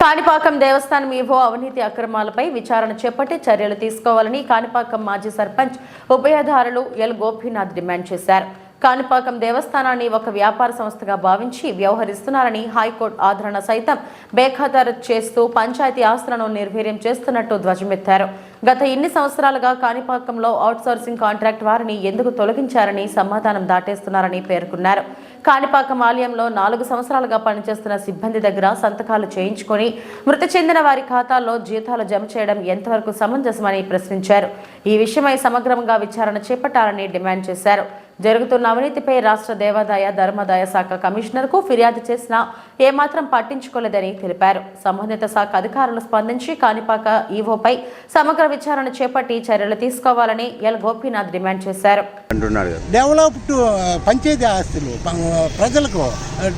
కాణిపాకం దేవస్థానం EO అవినీతి అక్రమాలపై విచారణ చేపట్టి చర్యలు తీసుకోవాలని కాణిపాకం మాజీ సర్పంచ్ ఉభయదారులు ఎల్ గోపీనాథ్ డిమాండ్ చేశారు. కాణిపాకం దేవస్థానాన్ని ఒక వ్యాపార సంస్థగా భావించి వ్యవహరిస్తున్నారని హైకోర్టు ఆదరణ సైతం బేఖాతరు చేస్తూ పంచాయతీ ఆస్తులను నిర్వీర్యం చేస్తున్నట్టు ధ్వజమెత్తారు. గత ఇన్ని సంవత్సరాలుగా కాణిపాకంలో అవుట్సోర్సింగ్ కాంట్రాక్ట్ వారిని ఎందుకు తొలగించారని సమాధానం దాటేస్తున్నారని పేర్కొన్నారు. కాణిపాకం ఆలయంలో 4 సంవత్సరాలుగా పనిచేస్తున్న సిబ్బంది దగ్గర సంతకాలు చేయించుకొని మృతి చెందిన వారి ఖాతాల్లో జీతాలు జమ చేయడం ఎంతవరకు సమంజసమని ప్రశ్నించారు. ఈ విషయమై సమగ్రంగా విచారణ చేపట్టాలని డిమాండ్ చేశారు. జరుగుతున్న అవినీతిపై రాష్ట్ర దేవాదాయ ధర్మాదాయ శాఖ కమిషనర్కు ఫిర్యాదు చేసినా ఏమాత్రం పట్టించుకోలేదని తెలిపారు. సంబంధిత శాఖ అధికారులు స్పందించి కాణిపాక ఈవోపై సమగ్ర విచారణ చేపట్టి చర్యలు తీసుకోవాలని ఎల్ గోపీనాథ్ డిమాండ్ చేశారు. డెవలప్డ్ పంచాయతీ ఆస్తులు ప్రజలకు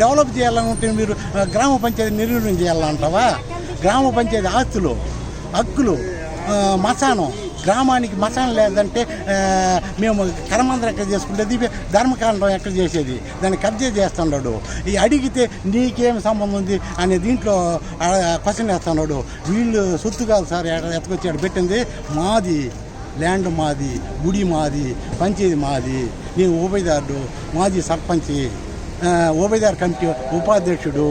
డెవలప్ చేయాలనుకుంటే మీరు గ్రామ పంచాయతీ నిర్వహణ చేయాలంటావా? గ్రామ పంచాయతీ ఆస్తులు హక్కులు మశానం గ్రామానికి మశానం లేదంటే మేము కర్మందరం ఎక్కడ చేసుకుంటేది ధర్మకాండం ఎక్కడ చేసేది దాన్ని కబ్జా చేస్తున్నాడు. ఈ అడిగితే నీకేం సంబంధం ఉంది అనే దీంట్లో క్వశ్చన్ వేస్తున్నాడు. వీళ్ళు సొత్తు కాదు సార్ ఎత్తుకొచ్చాడు పెట్టింది మాది ల్యాండ్ మాది గుడి మాది పంచాయతీ మాది నేను ఉభయదారుడు మాజీ సర్పంచ్ ఉభయదారు కమిటీ ఉపాధ్యక్షుడు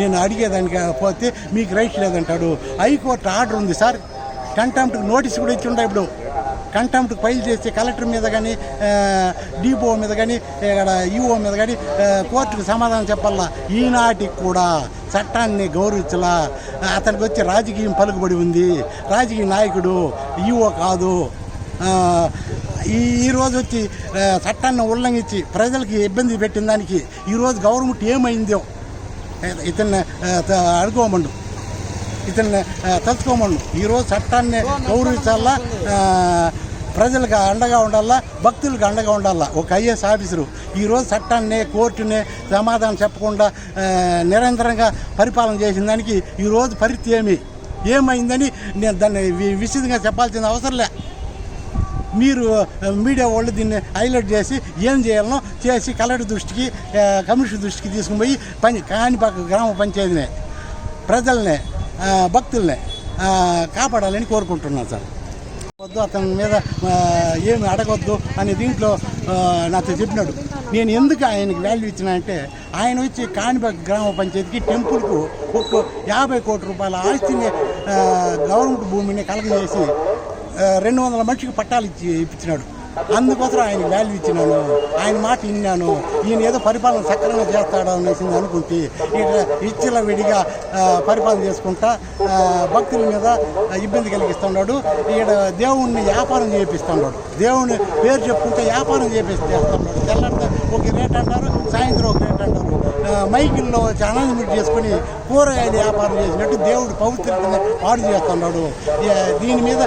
నేను అడిగేదానికి పోతే మీకు రైట్ లేదంటాడు. హైకోర్టు ఆర్డర్ ఉంది సార్. కంటెంప్ట్కి నోటీస్ కూడా ఇచ్చి ఉండే. ఇప్పుడు కంటెంప్ట్కి ఫైల్ చేసి కలెక్టర్ మీద కానీ డిపో మీద కానీ ఇక్కడ ఈఓ మీద కానీ కోర్టుకు సమాధానం చెప్పాలా. ఈనాటికి కూడా చట్టాన్ని గౌరవించలా. అతనికి వచ్చి రాజకీయం పలుకుబడి ఉంది. రాజకీయ నాయకుడు ఈఓ కాదు. ఈరోజు వచ్చి చట్టాన్ని ఉల్లంఘించి ప్రజలకి ఇబ్బంది పెట్టిన దానికి ఈరోజు గవర్నమెంట్ ఏమైందో ఇతన్ని అడుకోమండు, ఇతన్ని తలుచుకోమను. ఈరోజు చట్టాన్ని గౌరవించాలా, ప్రజలకు అండగా ఉండాలా, భక్తులకు అండగా ఉండాలా. ఒక ఐఏఎస్ ఆఫీసరు ఈరోజు చట్టాన్ని కోర్టుని సమాధానం చెప్పకుండా నిరంతరంగా పరిపాలన చేసిన దానికి ఈరోజు పరిస్థితి ఏమైందని నేను దాన్ని విశదంగా చెప్పాల్సిన అవసరం లే. మీరు మీడియా వాళ్ళు దీన్ని హైలైట్ చేసి ఏం చేయాలనో చేసి కలెక్టర్ దృష్టికి కమిషనర్ దృష్టికి తీసుకుని పోయి కాణిపాక గ్రామ పంచాయతీని ప్రజల్ని భక్తుల్ని కాపాడాలని కోరుకుంటున్నాను సార్. వద్దు అతని మీద ఏమి అడగొద్దు అనే దీంట్లో నాతో చెప్పినాడు. నేను ఎందుకు ఆయనకి వాల్యూ ఇచ్చినా అంటే ఆయన వచ్చి కాణిపాక గ్రామ పంచాయతీకి టెంపుల్కు ఒక 50 కోట్ల రూపాయల ఆస్తిని గవర్నమెంట్ భూమిని కలగజేసి 200 మనిషికి పట్టాలు ఇప్పించినాడు. అందుకోసం ఆయన వాల్యూ ఇచ్చినాను, ఆయన మాట విన్నాను. ఈయన ఏదో పరిపాలన సక్రమంగా చేస్తాడు అనేసి అనుకుంటే ఇక ఇచ్చల విడిగా పరిపాలన చేసుకుంటా భక్తుల మీద ఇబ్బంది కలిగిస్తున్నాడు. ఇక్కడ దేవుణ్ణి వ్యాపారం చేపిస్తున్నాడు. దేవుని పేరు చెప్పుకుంటే వ్యాపారం చేస్తున్నాడు. తెల్లారితే ఒక రేట్ అంటారు, సాయంత్రం ఒక రేట్ అంటారు. మైకిల్లో అనౌన్స్మెంట్ చేసుకుని కూరగాయలు వ్యాపారం చేసినట్టు దేవుడు పవిత్రతని పాడు చేస్తున్నాడు. దీని మీద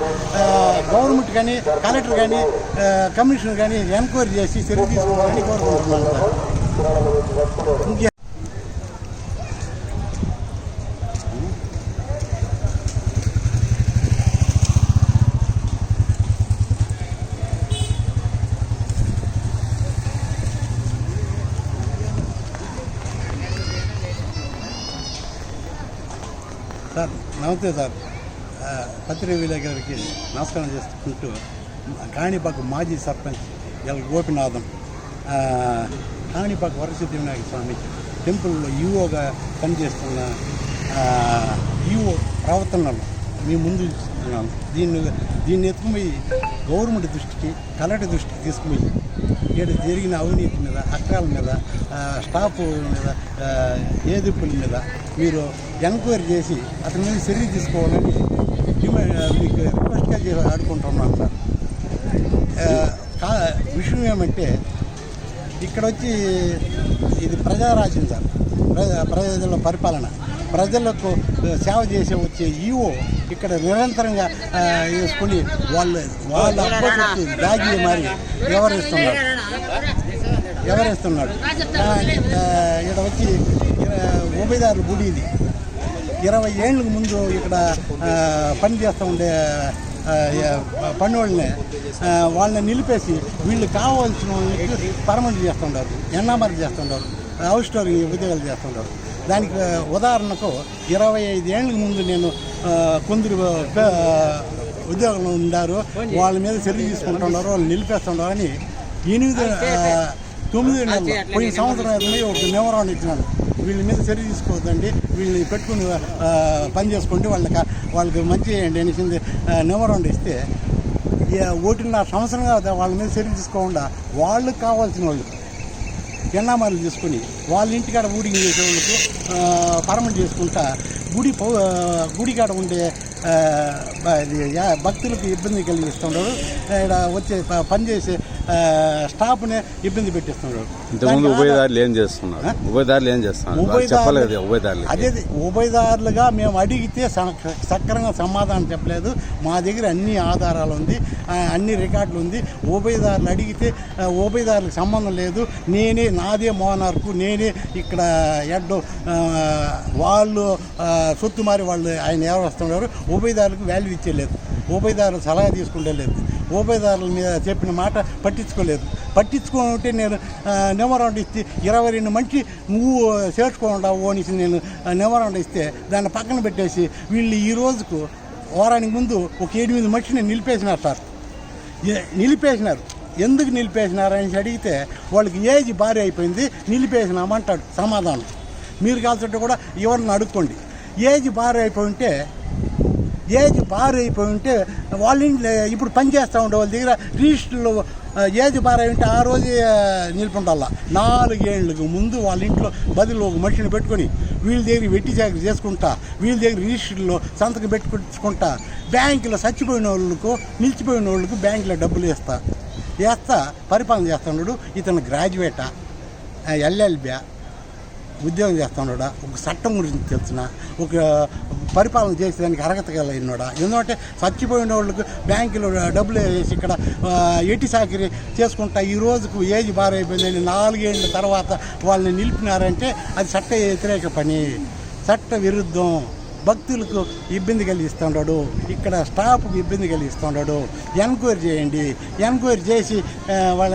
గవర్నమెంట్ కానీ కలెక్టర్ కానీ కమిషనర్ కానీ ఎంక్వైరీ చేసి చర్య తీసుకోవాలని కోరుకుంటున్నాను సార్. నమస్తే సార్. పత్రిక విలేకరులకి నమస్కారం చేసుకుంటూ కాణిపాక మాజీ సర్పంచ్ ఎల్ గోపినాథం కాణిపాక వరసిద్ధి వినాయక స్వామి టెంపుల్లో ఈఓగా పనిచేస్తున్న ఈఓ ప్రవర్తనలు మీ ముందు ఇస్తున్నాను. దీన్ని ఎత్తుకుపోయి గవర్నమెంట్ దృష్టికి కలెక్టర్ దృష్టికి తీసుకుపోయి ఇక్కడ జరిగిన అవినీతి మీద అక్రాల మీద స్టాఫ్ మీద ఏదింపుల మీద మీరు ఎంక్వైరీ చేసి అతని మీద చర్య తీసుకోవాలని మీకు రిక్వెస్ట్గా ఆడుకుంటున్నాను సార్. విషయం ఏమంటే ఇక్కడ వచ్చి ఇది ప్రజారాజ్యం సార్. ప్రజల పరిపాలన, ప్రజలకు సేవ చేసే వచ్చే ఈవో ఇక్కడ నిరంతరంగా వేసుకుని వాళ్ళ అబ్బోసి దాగి మారి వ్యవహరిస్తున్నాడు. ఇక్కడ వచ్చి ఉభయదారుల గుడి ఇది 20 ఏళ్ళ ముందు ఇక్కడ పని చేస్తూ ఉండే వాళ్ళని నిలిపేసి వీళ్ళు కావాల్సిన వాళ్ళకి పర్మనెంట్ చేస్తుంటారు, ఎన్ఆర్ఆర్ చేస్తుంటారు, హౌస్ స్టోరీ ఉద్యోగాలు చేస్తుంటారు. దానికి ఉదాహరణకు 25 ఏళ్ళ ముందు నేను కొందరు ఉద్యోగంలో ఉన్నారు, వాళ్ళ మీద చర్య తీసుకుంటున్నారు, వాళ్ళు నిలిపేస్తున్నారు అని 9 నెలలు పోయిన సంవత్సరం అయితే ఒక మెమోరాండం ఇచ్చినాడు. వీళ్ళ మీద చర్య తీసుకోవద్దండి, వీళ్ళని పెట్టుకుని పని చేసుకోండి, వాళ్ళకి మంచి చేయండి అనేసింది మెమోరాండం ఇస్తే 1.5 సంవత్సరంగా వాళ్ళ మీద చర్య తీసుకోకుండా వాళ్ళకి కావాల్సిన వాళ్ళు ఎన్నామాలు తీసుకొని వాళ్ళ ఇంటికాడ ఊడికి చేసే వాళ్ళకు పరమణం చేసుకుంటా గుడి కాడ ఉండే భక్తులకు ఇబ్బంది కలిగిస్తున్నాడు, ఇక్కడ వచ్చే పనిచేసే స్టాఫ్ని ఇబ్బంది పెట్టిస్తున్నాడు. ఇంతకుముందు ఉభయదారులు ఏం చేస్తున్నారు? అదే ఉభయదారులుగా మేము అడిగితే సక్రంగా సమాధానం చెప్పలేదు. మా దగ్గర అన్ని ఆధారాలు ఉంది, అన్ని రికార్డులు ఉంది. ఉభయదారులు అడిగితే ఉభయదారులకు సంబంధం లేదు, నాదే మోనార్కు, నేనే ఇక్కడ ఎడ్డు, వాళ్ళు సొత్తు మారి వాళ్ళు ఆయన ఎవరు వస్తున్నారు. ఉభయదారులకు వాల్యూ ఇచ్చేలేదు, ఉభయదారులు సలహా తీసుకుంటే లేదు, ఉభయదారుల మీద చెప్పిన మాట పట్టించుకుంటే నేను మెమోరాండం ఇస్తే 22 మంచి నువ్వు చేర్చుకోకుండా అనేసి నేను మెమోరాండం ఇస్తే దాన్ని పక్కన పెట్టేసి వీళ్ళు ఈ రోజుకు వారానికి ముందు ఒక 8 మనిషిని నిలిపేసినారు సార్. నిలిపేసినారు. ఎందుకు నిలిపేసినారు అని అడిగితే వాళ్ళకి ఏజ్ భారీ అయిపోయింది, నిలిపేసినామంటాడు సమాధానం. మీరు కాల్చుంటే కూడా ఎవరిని అడుక్కోండి. ఏజ్ భారీ అయిపోయి ఉంటే వాళ్ళ ఇంట్లో ఇప్పుడు పని చేస్తూ ఉండే వాళ్ళ దగ్గర రిజిస్టర్లో ఏజ్ భారీ ఉంటే ఆ రోజే నిలుపుండాల. 4 ఏళ్ళకు ముందు వాళ్ళ ఇంట్లో బదులు ఒక మనిషిని పెట్టుకొని వీళ్ళ దగ్గర వెట్టి చాకరీ చేసుకుంటా, వీళ్ళ దగ్గర రిజిస్టర్లో సంతకం పెట్టుకుంటా, బ్యాంకులో చచ్చిపోయిన వాళ్ళకు నిలిచిపోయిన వాళ్ళకు బ్యాంకులో డబ్బులు వేస్తా పరిపాలన చేస్తున్నాడు. ఇతను గ్రాడ్యుయేటా, LLB ఉద్యోగం చేస్తున్నాడా, ఒక చట్టం గురించి తెలిసిన, ఒక పరిపాలన చేసేదానికి అర్హత కలిగినాడా. ఎందుకంటే చచ్చిపోయిన వాళ్ళకు బ్యాంకులో డబ్బులు వేసి ఇక్కడ ఎట్టి చాకరీ చేసుకుంటా ఈ రోజుకు ఏజ్ భారీ అయిపోయిందని 4 ఏళ్ళ తర్వాత వాళ్ళని నిలిపినారంటే అది చట్ట వ్యతిరేక పని, చట్ట విరుద్ధం. భక్తులకు ఇబ్బంది కలిగిస్తున్నాడు, ఇక్కడ స్టాఫ్కి ఇబ్బంది కలిగిస్తున్నాడు. ఎంక్వైరీ చేయండి, ఎంక్వైరీ చేసి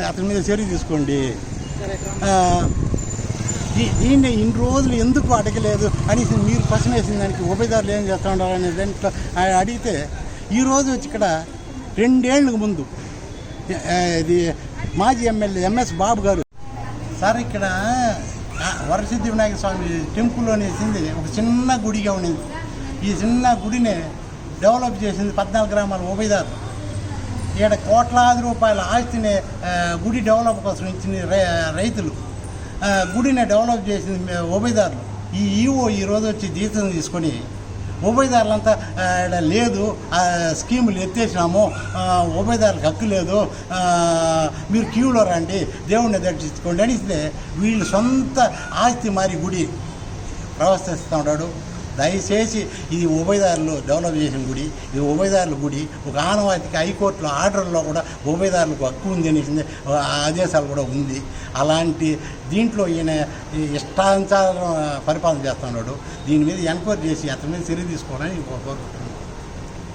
అతని మీద చర్య తీసుకోండి. దీన్ని ఇన్ని రోజులు ఎందుకు అడగలేదు అని మీరు క్వశ్చన్ వేసిన దానికి ఉభయదారులు ఏం చేస్తూ ఉండాలి అనే దాంట్లో అడిగితే ఈరోజు వచ్చి ఇక్కడ 2 ఏళ్ళకు ముందు ఇది మాజీ ఎమ్మెల్యే MS బాబు గారు సార్ ఇక్కడ వరసిద్ధి వినాయక స్వామి టెంపుల్ అనేసింది ఒక చిన్న గుడిగా ఉండింది. ఈ చిన్న గుడిని డెవలప్ చేసింది 14 గ్రామాల ఉభయదారు. ఇక్కడ కోట్లాది రూపాయల ఆస్తిని గుడి డెవలప్ కోసం ఇచ్చిన రైతులు, గుడిని డెవలప్ చేసింది ఉభయదారులు. ఈ ఈఓ ఈరోజు వచ్చి జీతం తీసుకొని ఉభయదారులంతా లేదు, స్కీములు ఎత్తేసినాము, ఉభయదారులకు హక్కు లేదు, మీరు క్యూలో రండి, దేవుడిని దర్శించుకోండి అని ఇస్తే వీళ్ళు సొంత ఆస్తి మారి గుడి ప్రవర్తిస్తూ ఉన్నాడు. దయచేసి ఇది ఉభయదారులు డెవలప్ చేసిన గుడి, ఇది ఉభయదారుల గుడి. ఒక ఆనవాయితీకి హైకోర్టులో ఆర్డర్లో కూడా ఉభయదారులకు హక్కు ఉంది అనేసింది, ఆదేశాలు కూడా ఉంది. అలాంటి దీంట్లో ఈయన ఇష్టానుసారం పరిపాలన చేస్తున్నాడు. దీని మీద ఎంక్వైరీ చేసి అతని మీద చర్య తీసుకోవాలని కోరుకుంటున్నాను.